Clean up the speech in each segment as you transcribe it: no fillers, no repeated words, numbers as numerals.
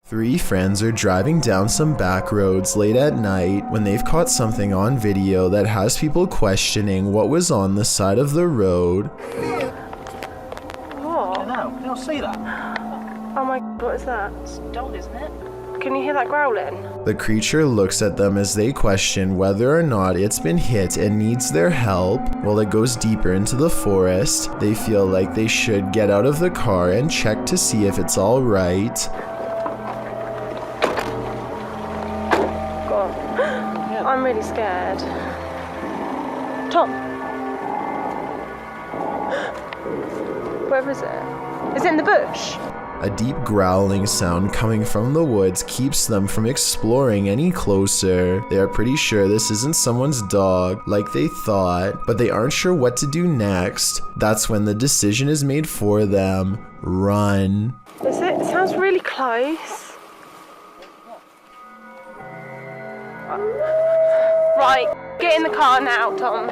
Three friends are driving down some back roads late at night when they've caught something on video that has people questioning what was on the side of the road. What? No, can you not see that? Oh my god, what is that? It's a dog, isn't it? Can you hear that growling? The creature looks at them as they question whether or not it's been hit and needs their help. While it goes deeper into the forest, they feel like they should get out of the car and check to see if it's all right. God, I'm really scared. Tom! Where is it? Is it in the bush? A deep growling sound coming from the woods keeps them from exploring any closer. They are pretty sure this isn't someone's dog, like they thought, but they aren't sure what to do next. That's when the decision is made for them. Run. Is it? It sounds really close. Right, get in the car now, Tom.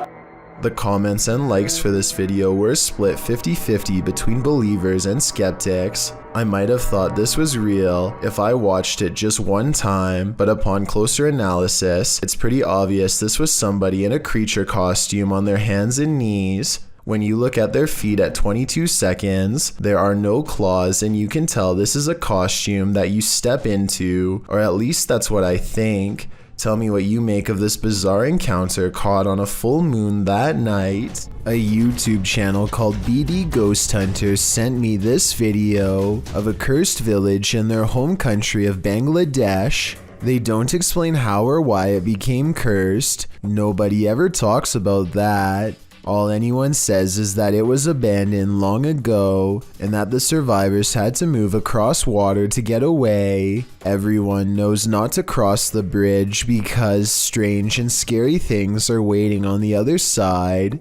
The comments and likes for this video were split 50-50 between believers and skeptics. I might have thought this was real if I watched it just one time, but upon closer analysis, it's pretty obvious this was somebody in a creature costume on their hands and knees. When you look at their feet at 22 seconds, there are no claws, and you can tell this is a costume that you step into, or at least that's what I think. Tell me what you make of this bizarre encounter caught on a full moon that night. A YouTube channel called BD Ghost Hunters sent me this video of a cursed village in their home country of Bangladesh. They don't explain how or why it became cursed. Nobody ever talks about that. All anyone says is that it was abandoned long ago and that the survivors had to move across water to get away. Everyone knows not to cross the bridge because strange and scary things are waiting on the other side.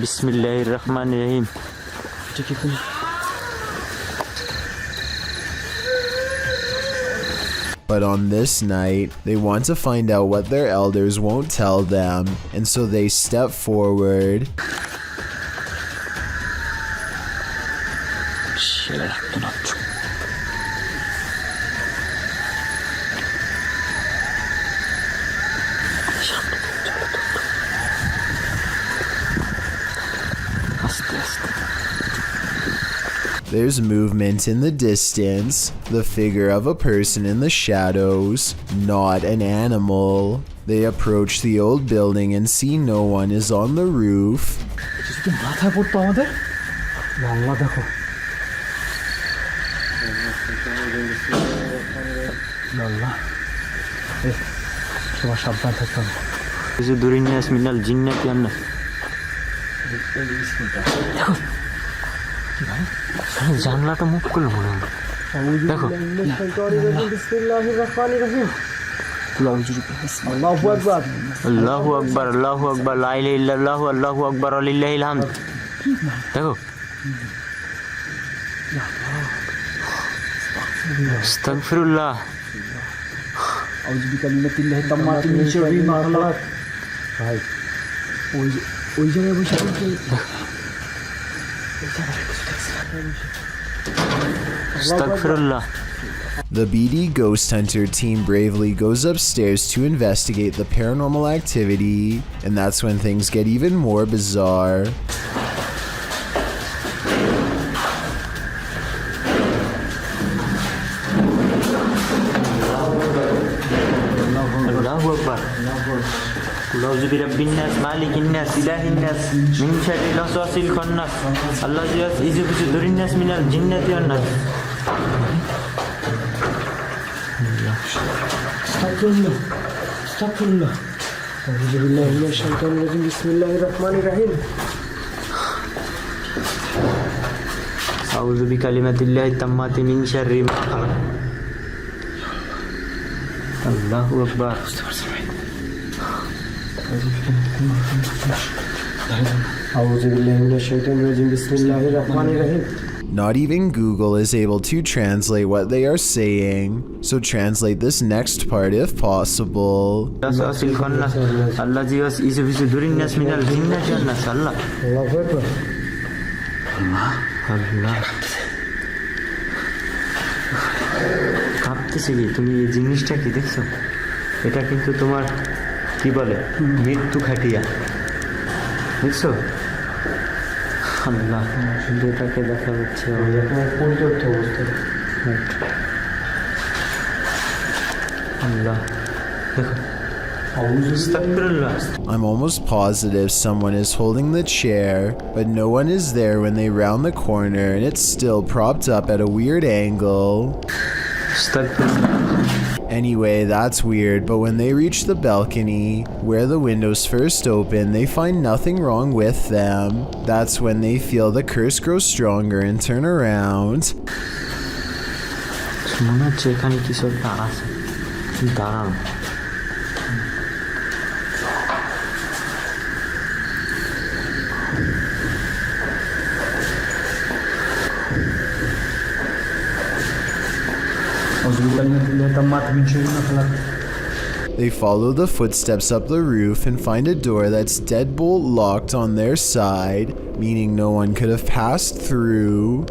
Bismillahirrahmanirrahim. But on this night, they want to find out what their elders won't tell them, and so they step forward. There's movement in the distance, the figure of a person in the shadows, not an animal. They approach the old building and see no one is on the roof. জানলাটা move করলো মনে হয় দেখো আল্লাহু আকবার আল্লাহু আকবার আল্লাহু আকবার লা ইলাহা ইল্লাল্লাহু আল্লাহু আকবার লিল্লাহিল হামদ দেখো আস্তাগফিরুল্লাহ আউযু বিকালিমাতিল্লাহি তাম্মাতি মিন শাররি মা খালাক ভাই ওই জায়গায় বসে The BD Ghost Hunter team bravely goes upstairs to investigate the paranormal activity, and that's when things get even more bizarre. أعوذ برب الناس مالك الناس إله الناس من شر الوسواس الخناس الذي يوسوس في صدور الناس من الجنة والناس استغفر الله أعوذ بالله من الشيطان الرجيم بسم الله الرحمن الرحيم أعوذ بكلمات الله التامات من شر ما خلق الله أكبر أعوذ بالله من الشيطان الرجيم بسم الله الرحمن الرحيم Not even Google is able to translate what they are saying, so translate this next part if possible. ভাবতেছি কি তুমি এই জিনিসটা কি দেখছো? এটা কিন্তু তোমার কি বলে মৃত্যু খাটিয়া দেখছো? আল্লাহ, এটাকে দেখা যাচ্ছে আল্লাহ দেখো। I'm almost positive someone is holding the chair, but no one is there when they round the corner and it's still propped up at a weird angle. Anyway, that's weird, but when they reach the balcony, where the windows first open, they find nothing wrong with them. That's when they feel the curse grow stronger and turn around. They follow the footsteps up the roof and find a door that's deadbolt locked on their side, meaning no one could have passed through.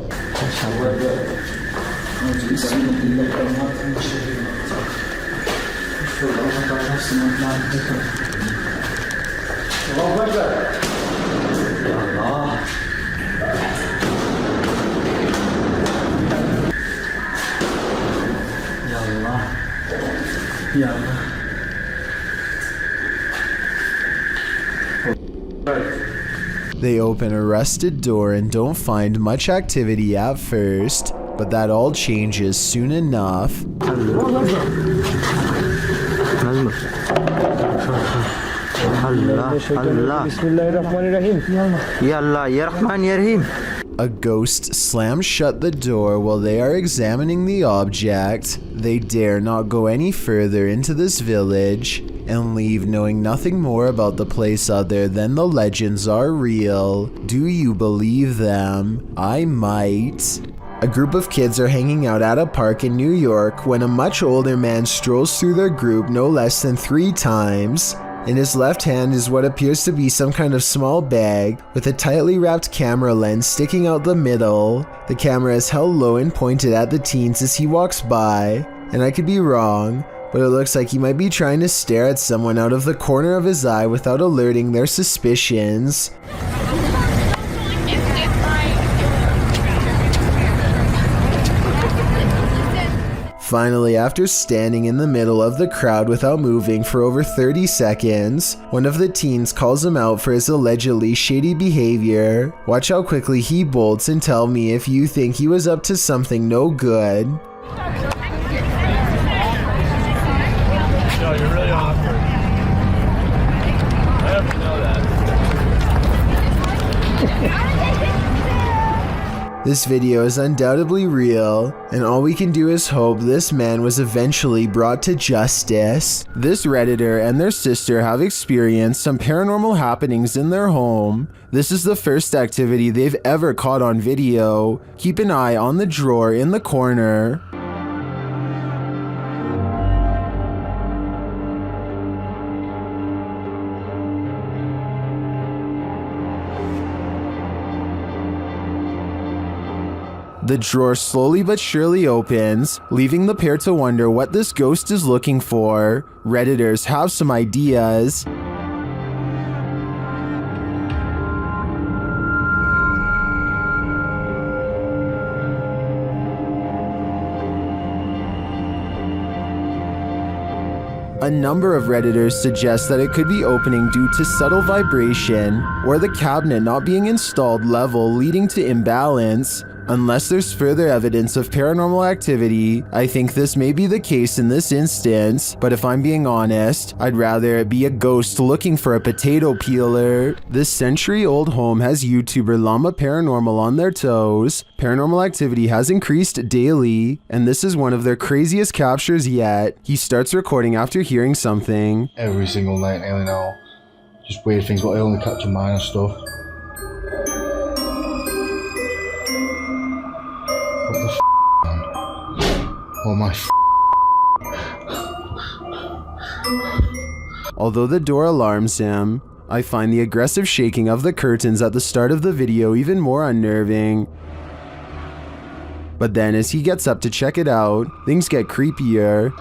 They open a rusted door and don't find much activity at first, but that all changes soon enough. A ghost slams shut the door while they are examining the object. They dare not go any further into this village and leave knowing nothing more about the place other than the legends are real. Do you believe them? I might. A group of kids are hanging out at a park in New York when a much older man strolls through their group no less than 3 times. In his left hand is what appears to be some kind of small bag with a tightly wrapped camera lens sticking out the middle. The camera is held low and pointed at the teens as he walks by, and I could be wrong, but it looks like he might be trying to stare at someone out of the corner of his eye without alerting their suspicions. Finally, after standing in the middle of the crowd without moving for over 30 seconds, one of the teens calls him out for his allegedly shady behavior. Watch how quickly he bolts and tell me if you think he was up to something no good. No, you're really awkward. I have to know that. This video is undoubtedly real, and all we can do is hope this man was eventually brought to justice. This Redditor and their sister have experienced some paranormal happenings in their home. This is the first activity they've ever caught on video. Keep an eye on the drawer in the corner. The drawer slowly but surely opens, leaving the pair to wonder what this ghost is looking for. Redditors have some ideas. A number of Redditors suggest that it could be opening due to subtle vibration or the cabinet not being installed level, leading to imbalance. Unless there's further evidence of paranormal activity, I think this may be the case in this instance, but if I'm being honest, I'd rather it be a ghost looking for a potato peeler. This century-old home has YouTuber Llama Paranormal on their toes. Paranormal activity has increased daily, and this is one of their craziest captures yet. He starts recording after hearing something. Every single night, I only know just weird things, but I only capture minor stuff. Oh my. Although the door alarms him, I find the aggressive shaking of the curtains at the start of the video even more unnerving. But then as he gets up to check it out, things get creepier.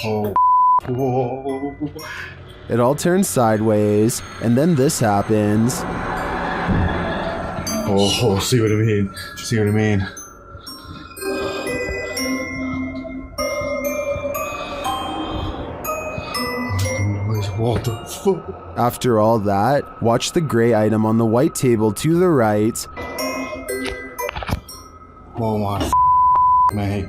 Oh. Whoa. It all turns sideways, and then this happens. Oh, see what I mean? See what I mean? What the fuck? After all that, watch the gray item on the white table to the right. Oh my mate.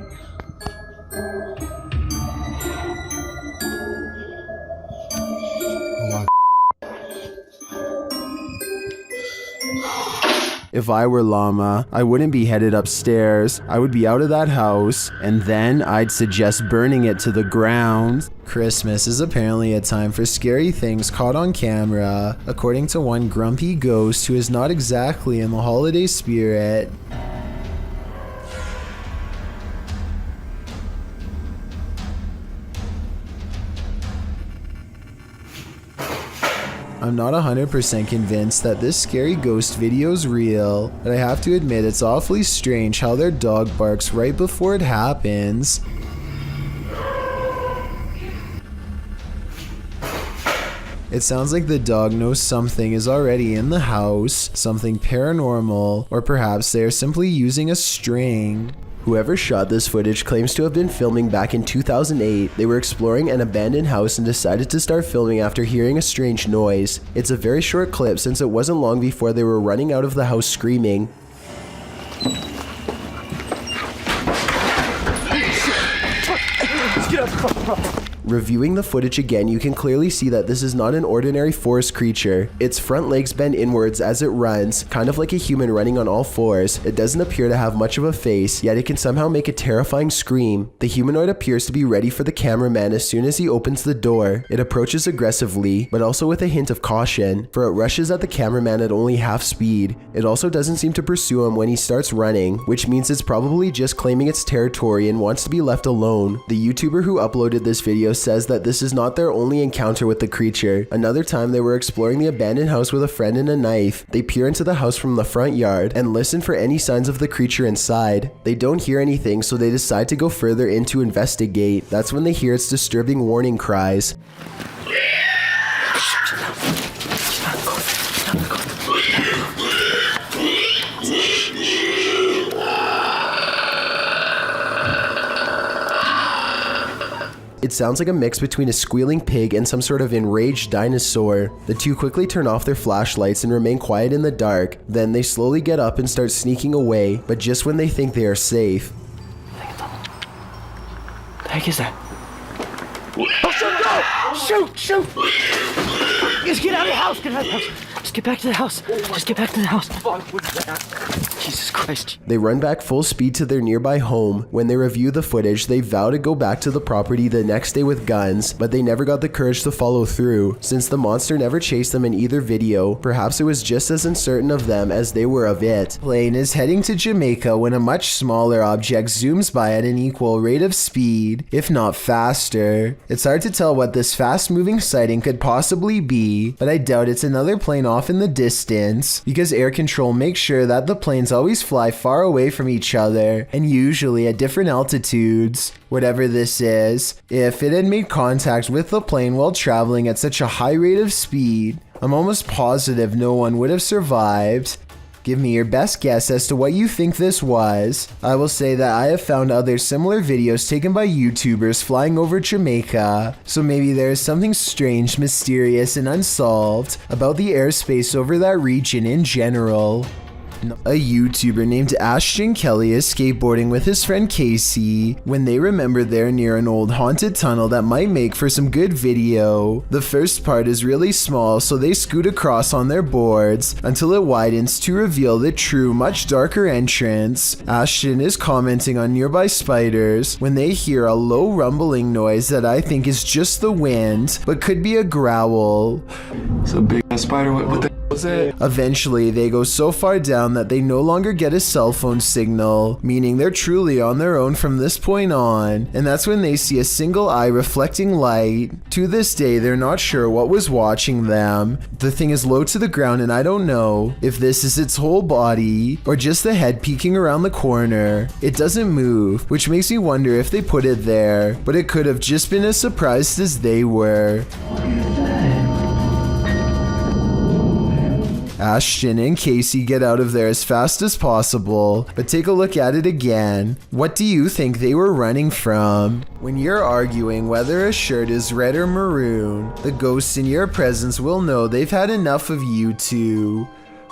If I were Llama, I wouldn't be headed upstairs. I would be out of that house, and then I'd suggest burning it to the ground. Christmas is apparently a time for scary things caught on camera, according to one grumpy ghost who is not exactly in the holiday spirit. I'm not 100% convinced that this scary ghost video's real, but I have to admit it's awfully strange how their dog barks right before it happens. It sounds like the dog knows something is already in the house, something paranormal, or perhaps they are simply using a string. Whoever shot this footage claims to have been filming back in 2008. They were exploring an abandoned house and decided to start filming after hearing a strange noise. It's a very short clip since it wasn't long before they were running out of the house screaming. Reviewing the footage again, you can clearly see that this is not an ordinary forest creature. Its front legs bend inwards as it runs, kind of like a human running on all fours. It doesn't appear to have much of a face, yet it can somehow make a terrifying scream. The humanoid appears to be ready for the cameraman as soon as he opens the door. It approaches aggressively, but also with a hint of caution, for it rushes at the cameraman at only half speed. It also doesn't seem to pursue him when he starts running, which means it's probably just claiming its territory and wants to be left alone. The YouTuber who uploaded this video says that this is not their only encounter with the creature. Another time they were exploring the abandoned house with a friend and a knife. They peer into the house from the front yard and listen for any signs of the creature inside. They don't hear anything, so they decide to go further in to investigate. That's when they hear its disturbing warning cries. It sounds like a mix between a squealing pig and some sort of enraged dinosaur. The two quickly turn off their flashlights and remain quiet in the dark. Then they slowly get up and start sneaking away, but just when they think they are safe. The heck is that? Oh, shoot! Just get out of the house! Get out of the house! Just get back to the house! Just get back to the house! Jesus Christ. They run back full speed to their nearby home. When they review the footage, they vow to go back to the property the next day with guns, but they never got the courage to follow through. Since the monster never chased them in either video, perhaps it was just as uncertain of them as they were of it. Plane is heading to Jamaica when a much smaller object zooms by at an equal rate of speed, if not faster. It's hard to tell what this fast-moving sighting could possibly be, but I doubt it's another plane off in the distance, because air control makes sure that the planes always fly far away from each other, and usually at different altitudes. Whatever this is, if it had made contact with the plane while traveling at such a high rate of speed, I'm almost positive no one would have survived. Give me your best guess as to what you think this was. I will say that I have found other similar videos taken by YouTubers flying over Jamaica, so maybe there is something strange, mysterious, and unsolved about the airspace over that region in general. A YouTuber named Ashton Kelly is skateboarding with his friend Casey when they remember they're near an old haunted tunnel that might make for some good video. The first part is really small, so they scoot across on their boards until it widens to reveal the true, much darker entrance. Ashton is commenting on nearby spiders when they hear a low rumbling noise that I think is just the wind, but could be a growl. It's a big ass spider. What the hell was that? Eventually, they go so far down that they no longer get a cell phone signal, meaning they're truly on their own from this point on, and that's when they see a single eye reflecting light. To this day, they're not sure what was watching them. The thing is low to the ground, and I don't know if this is its whole body or just the head peeking around the corner. It doesn't move, which makes me wonder if they put it there, but it could have just been as surprised as they were. Ashton and Casey get out of there as fast as possible, but take a look at it again. What do you think they were running from? When you're arguing whether a shirt is red or maroon, the ghosts in your presence will know they've had enough of you two.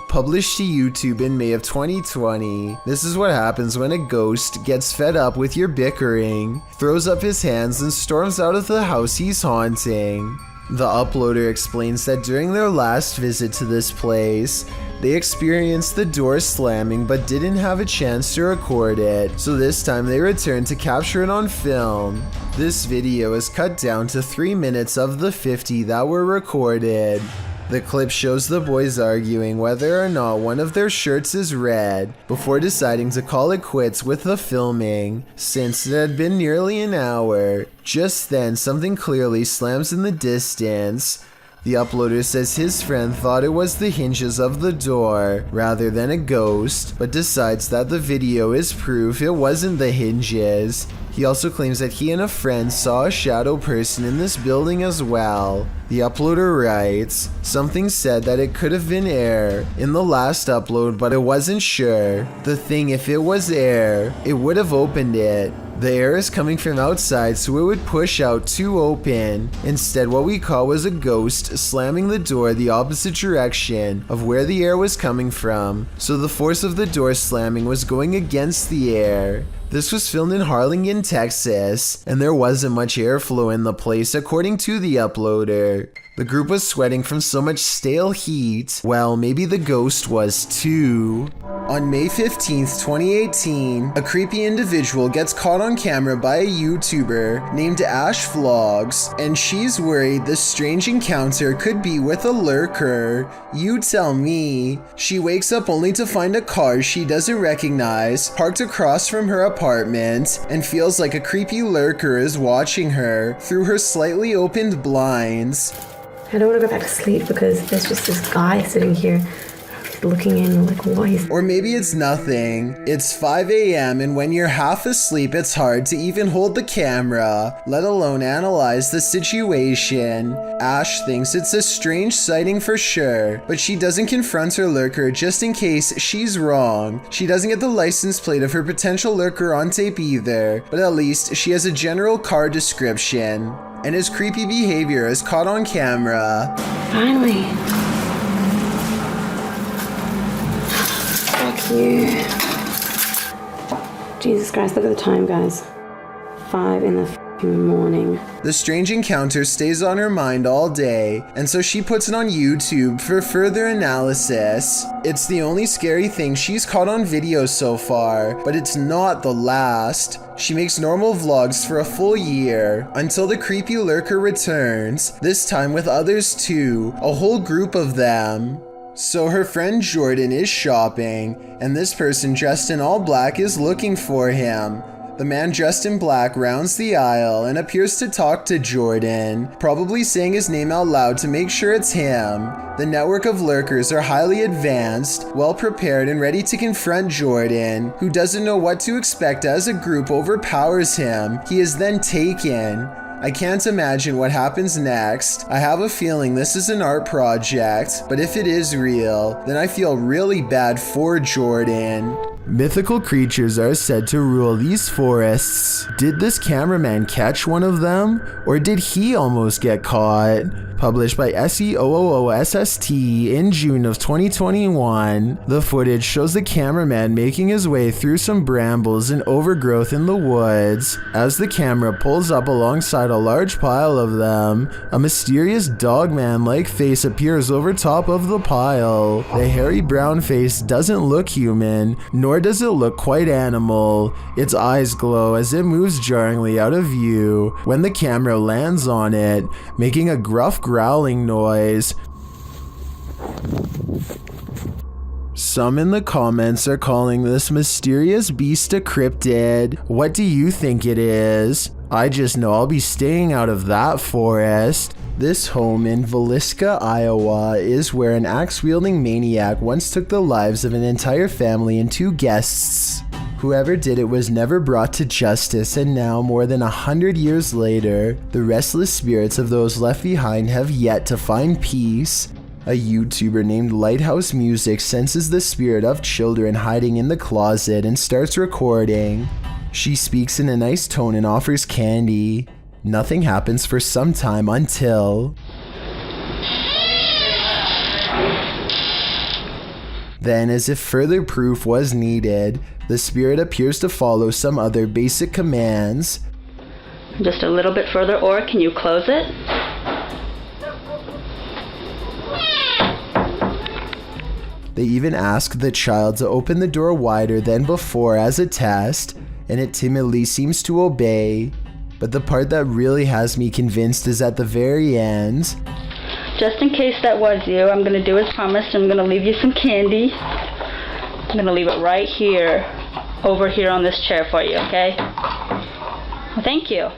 Published to YouTube in May of 2020, this is what happens when a ghost gets fed up with your bickering, throws up his hands and storms out of the house he's haunting. The uploader explains that during their last visit to this place, they experienced the door slamming but didn't have a chance to record it, so this time they returned to capture it on film. This video is cut down to 3 minutes of the 50 that were recorded. The clip shows the boys arguing whether or not one of their shirts is red before deciding to call it quits with the filming, since it had been nearly an hour. Just then, something clearly slams in the distance. The uploader says his friend thought it was the hinges of the door rather than a ghost, but decides that the video is proof it wasn't the hinges. He also claims that he and a friend saw a shadow person in this building as well. The uploader writes, "Something said that it could have been air in the last upload, but I wasn't sure. The thing, if it was air, it would have opened it. The air is coming from outside, so it would push out to open. Instead, what we caught was a ghost slamming the door the opposite direction of where the air was coming from, so the force of the door slamming was going against the air." This was filmed in Harlingen, Texas, and there wasn't much airflow in the place according to the uploader. The group was sweating from so much stale heat. Well, maybe the ghost was too. On May 15th, 2018, a creepy individual gets caught on camera by a YouTuber named Ash Vlogs, and she's worried this strange encounter could be with a lurker. You tell me. She wakes up only to find a car she doesn't recognize parked across from her apartment and feels like a creepy lurker is watching her through her slightly opened blinds. I don't want to go back to sleep because there's just this guy sitting here looking in like, what is... Or maybe it's nothing. It's 5 a.m. and when you're half asleep, it's hard to even hold the camera, let alone analyze the situation. Ash thinks it's a strange sighting for sure, but she doesn't confront her lurker just in case she's wrong. She doesn't get the license plate of her potential lurker on tape either, but at least she has a general car description. And his creepy behavior is caught on camera. Finally. Fuck you. Jesus Christ, look at the time, guys. 5 in the morning. The strange encounter stays on her mind all day, and so she puts it on YouTube for further analysis. It's the only scary thing she's caught on video so far, but it's not the last. She makes normal vlogs for a full year, until the creepy lurker returns, this time with others too, a whole group of them. So her friend Jordan is shopping, and this person dressed in all black is looking for him. The man dressed in black rounds the aisle and appears to talk to Jordan, probably saying his name out loud to make sure it's him. The network of lurkers are highly advanced, well prepared and ready to confront Jordan, who doesn't know what to expect as a group overpowers him. He is then taken. I can't imagine what happens next. I have a feeling this is an art project, but if it is real, then I feel really bad for Jordan. Mythical creatures are said to rule these forests. Did this cameraman catch one of them? Or did he almost get caught? Published by SEOOOSST in June of 2021, the footage shows the cameraman making his way through some brambles and overgrowth in the woods. As the camera pulls up alongside a large pile of them, a mysterious dogman-like face appears over top of the pile. The hairy brown face doesn't look human, nor does it look quite animal. Its eyes glow as it moves jarringly out of view when the camera lands on it, making a gruff growling noise. Some in the comments are calling this mysterious beast a cryptid. What do you think it is? I just know I'll be staying out of that forest. This home in Villisca, Iowa is where an axe-wielding maniac once took the lives of an entire family and 2 guests. Whoever did it was never brought to justice, and now, more than 100 years later, the restless spirits of those left behind have yet to find peace. A YouTuber named Lighthouse Music senses the spirit of children hiding in the closet and starts recording. She speaks in a nice tone and offers candy. Nothing happens for some time until... Then, as if further proof was needed, the spirit appears to follow some other basic commands. Just a little bit further, or can you close it? They even ask the child to open the door wider than before as a test, and it timidly seems to obey. But the part that really has me convinced is at the very end. Just in case that was you, I'm going to do as promised. I'm going to leave you some candy. I'm going to leave it right here, over here on this chair for you, okay? Well, thank you.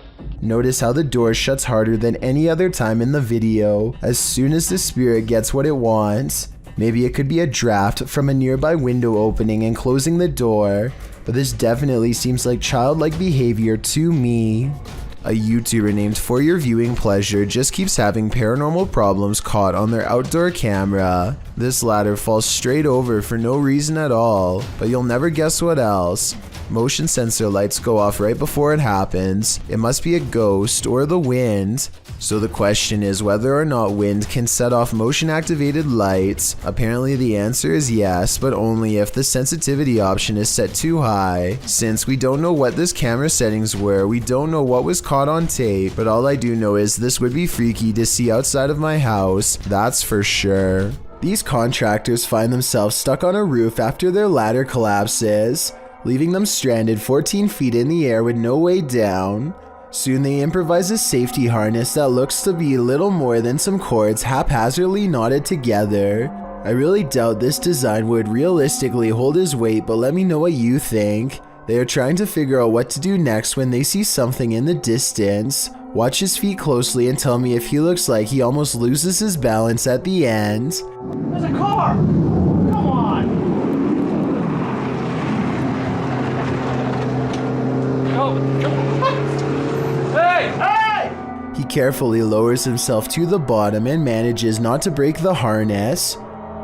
Notice how the door shuts harder than any other time in the video as soon as the spirit gets what it wants. Maybe it could be a draft from a nearby window opening and closing the door, but this definitely seems like childlike behavior to me. A YouTuber named For Your Viewing Pleasure just keeps having paranormal problems caught on their outdoor camera. This ladder falls straight over for no reason at all, but you'll never guess what else. Motion sensor lights go off right before it happens. It must be a ghost or the wind. So the question is whether or not wind can set off motion activated lights. Apparently the answer is yes, but only if the sensitivity option is set too high. Since we don't know what this camera settings were, we don't know what was caught on tape, but all I do know is this would be freaky to see outside of my house, that's for sure. These contractors find themselves stuck on a roof after their ladder collapses, leaving them stranded 14 feet in the air with no way down. Soon they improvise a safety harness that looks to be little more than some cords haphazardly knotted together. I really doubt this design would realistically hold his weight, but let me know what you think. They are trying to figure out what to do next when they see something in the distance. Watch his feet closely and tell me if he looks like he almost loses his balance at the end. There's a car! Come on! Hey! Hey! He carefully lowers himself to the bottom and manages not to break the harness.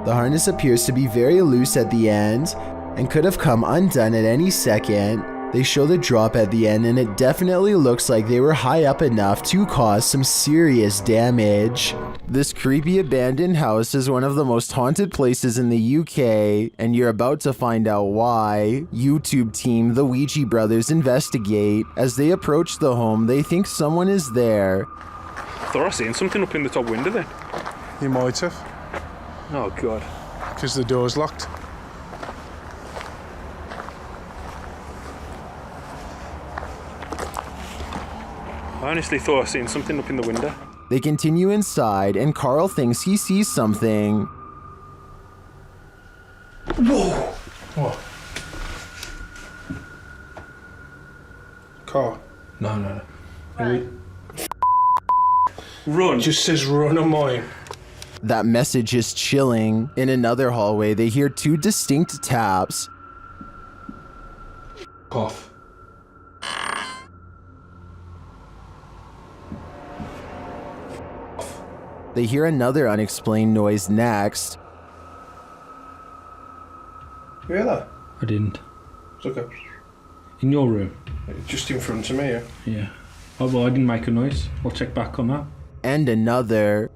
The harness appears to be very loose at the end and could have come undone at any second. They show the drop at the end and it definitely looks like they were high up enough to cause some serious damage. This creepy abandoned house is one of the most haunted places in the UK, and you're about to find out why. YouTube team The Ouija Brothers investigate. As they approach the home, they think someone is there. Thought I seen something up in the top window then. You might have, Oh god. because the door's locked. I honestly thought I seen something up in the window. They continue inside, and Carl thinks he sees something. Whoa! What? Car. No. Run. It just says run on mine. That message is chilling. In another hallway, they hear 2 distinct taps. Cough. They hear another unexplained noise next. You hear that? I didn't. Look up. In your room? Just in front of me, yeah. Yeah. Oh, well, I didn't make a noise. I'll check back on that. And another.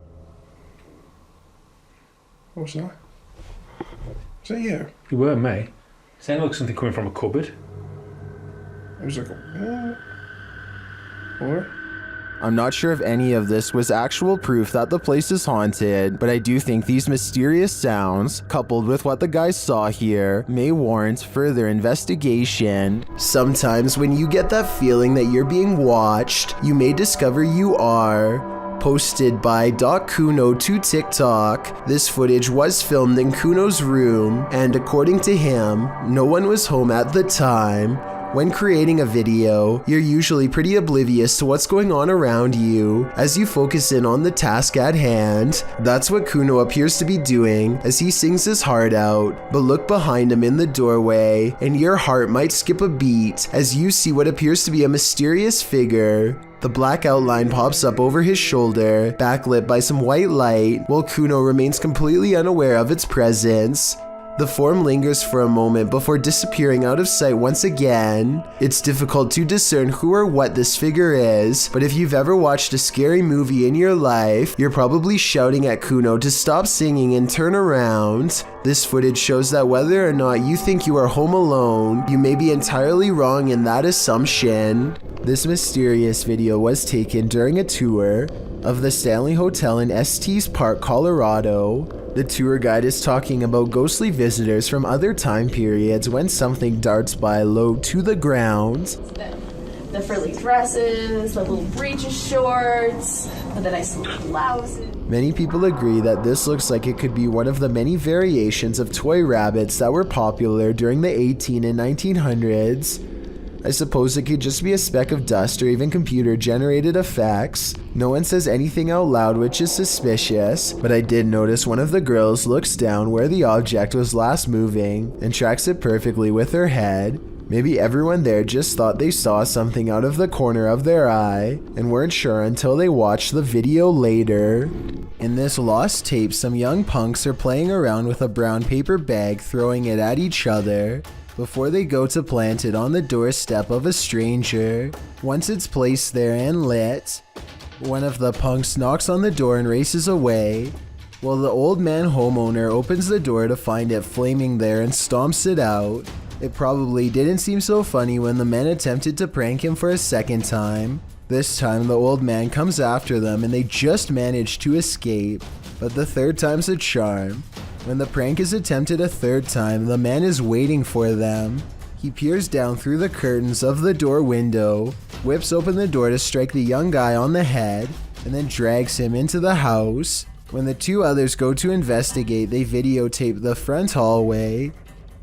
What was that? Is that you? You were me. Sounded like something coming from a cupboard. It was like what? I'm not sure if any of this was actual proof that the place is haunted, but I do think these mysterious sounds, coupled with what the guys saw here, may warrant further investigation. Sometimes when you get that feeling that you're being watched, you may discover you are. Posted by Kuno to TikTok, this footage was filmed in Kuno's room, and according to him, no one was home at the time. When creating a video, you're usually pretty oblivious to what's going on around you as you focus in on the task at hand. That's what Kuno appears to be doing as he sings his heart out, but look behind him in the doorway and your heart might skip a beat as you see what appears to be a mysterious figure. The black outline pops up over his shoulder, backlit by some white light, while Kuno remains completely unaware of its presence. The form lingers for a moment before disappearing out of sight once again. It's difficult to discern who or what this figure is, but if you've ever watched a scary movie in your life, you're probably shouting at Kuno to stop singing and turn around. This footage shows that whether or not you think you are home alone, you may be entirely wrong in that assumption. This mysterious video was taken during a tour of the Stanley Hotel in Estes Park, Colorado. The tour guide is talking about ghostly visitors from other time periods when something darts by low to the ground. The frilly dresses, the little breeches shorts, the nice little blouses. Many people agree that this looks like it could be one of the many variations of toy rabbits that were popular during the 1800s and 1900s. I suppose it could just be a speck of dust or even computer-generated effects. No one says anything out loud, which is suspicious, but I did notice one of the girls looks down where the object was last moving and tracks it perfectly with her head. Maybe everyone there just thought they saw something out of the corner of their eye and weren't sure until they watched the video later. In this lost tape, some young punks are playing around with a brown paper bag, throwing it at each other before they go to plant it on the doorstep of a stranger. Once it's placed there and lit, one of the punks knocks on the door and races away, while the old man homeowner opens the door to find it flaming there and stomps it out. It probably didn't seem so funny when the men attempted to prank him for a second time. This time the old man comes after them and they just manage to escape, but the third time's a charm. When the prank is attempted a third time, the man is waiting for them. He peers down through the curtains of the door window, whips open the door to strike the young guy on the head, and then drags him into the house. When the two others go to investigate, they videotape the front hallway,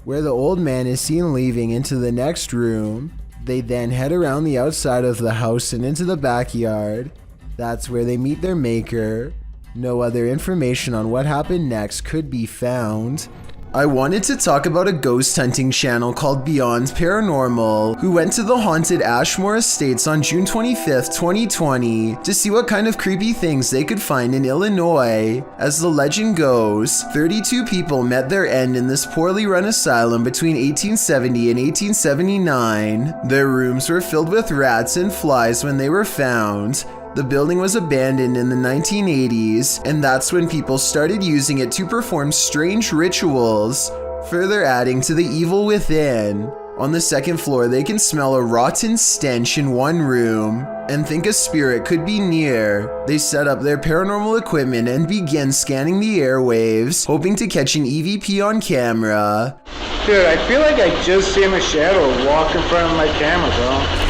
where the old man is seen leaving into the next room. They then head around the outside of the house and into the backyard. That's where they meet their maker. No other information on what happened next could be found. I wanted to talk about a ghost hunting channel called Beyond Paranormal, who went to the haunted Ashmore Estates on June 25th, 2020 to see what kind of creepy things they could find in Illinois. As the legend goes, 32 people met their end in this poorly run asylum between 1870 and 1879. Their rooms were filled with rats and flies when they were found. The building was abandoned in the 1980s, and that's when people started using it to perform strange rituals, further adding to the evil within. On the second floor, they can smell a rotten stench in one room and think a spirit could be near. They set up their paranormal equipment and begin scanning the airwaves, hoping to catch an EVP on camera. Dude, I feel like I just seen a shadow walk in front of my camera, bro.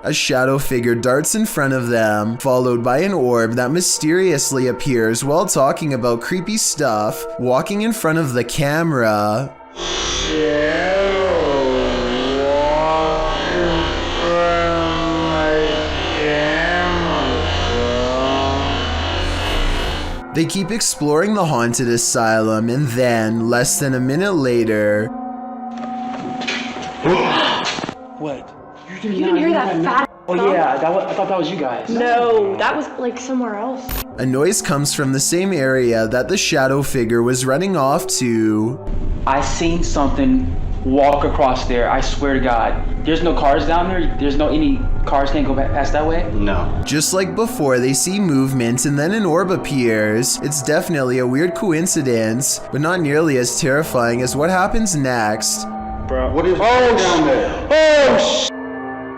A shadow figure darts in front of them, followed by an orb that mysteriously appears while talking about creepy stuff, walking in front of the camera. Shadow walk in front of my camera, bro. They keep exploring the haunted asylum, and then, less than a minute later... What? You didn't hear that fat? Oh yeah, I thought that was you guys. No, that was like somewhere else. A noise comes from the same area that the shadow figure was running off to. I seen something walk across there, I swear to God. There's no cars down there? There's no any cars can't go past that way? No. Just like before, they see movement and then an orb appears. It's definitely a weird coincidence, but not nearly as terrifying as what happens next. Bro. What is down there? Oh,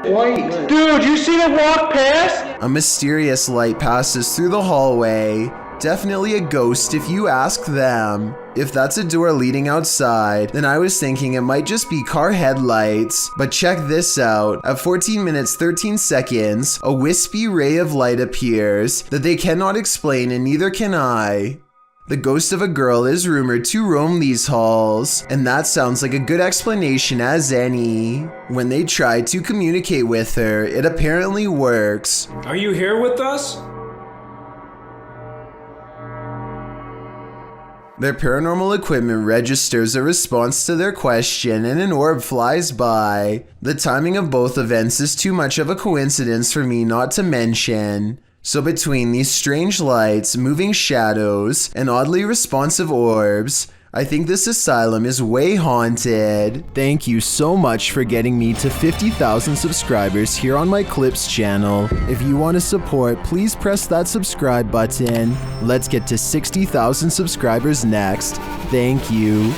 Wait. Dude, you seen it walk past? A mysterious light passes through the hallway. Definitely a ghost if you ask them. If that's a door leading outside, then I was thinking it might just be car headlights. But check this out. At 14 minutes 13 seconds, a wispy ray of light appears that they cannot explain, and neither can I. The ghost of a girl is rumored to roam these halls, and that sounds like a good explanation as any. When they try to communicate with her, it apparently works. Are you here with us? Their paranormal equipment registers a response to their question, and an orb flies by. The timing of both events is too much of a coincidence for me not to mention. So between these strange lights, moving shadows, and oddly responsive orbs, I think this asylum is way haunted. Thank you so much for getting me to 50,000 subscribers here on my Clips channel. If you want to support, please press that subscribe button. Let's get to 60,000 subscribers next. Thank you.